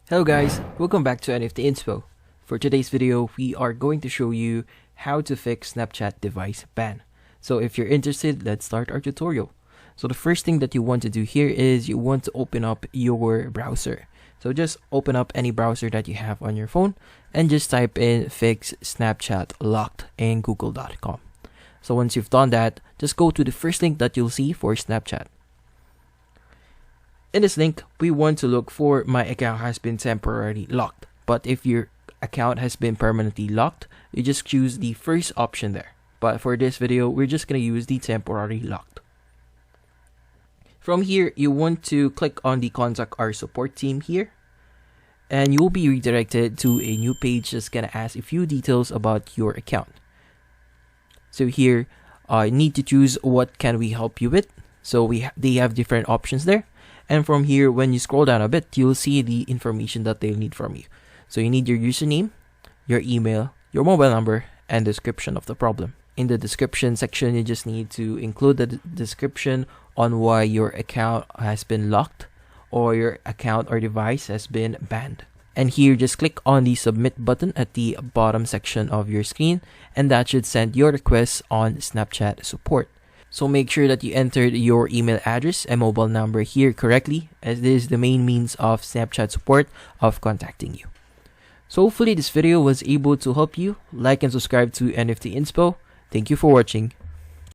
Hello guys, welcome back to NFT Inspo. For today's video, we are going to show you how to fix Snapchat device ban. So if you're interested, let's start our tutorial. So the first thing that you want to do here is you want to open up your browser. So just open up any browser that you have on your phone and just type in fix Snapchat locked in google.com. So once you've done that, just go to the first link that you'll see for Snapchat. In this link, we want to look for my account has been temporarily locked. But if your account has been permanently locked, you just choose the first option there. But for this video, we're just going to use the temporarily locked. From here, you want to click on the contact our support team here. And you'll be redirected to a new page that's going to ask a few details about your account. So here, you need to choose what can we help you with. So they have different options there. And from here, when you scroll down a bit, you'll see the information that they'll need from you. So you need your username, your email, your mobile number, and description of the problem. In the description section, you just need to include the description on why your account has been locked or your account or device has been banned. And here, just click on the submit button at the bottom section of your screen, and that should send your request on Snapchat support. So make sure that you entered your email address and mobile number here correctly, as this is the main means of Snapchat support of contacting you. So hopefully this video was able to help you. Like and subscribe to NFT Inspo. Thank you for watching.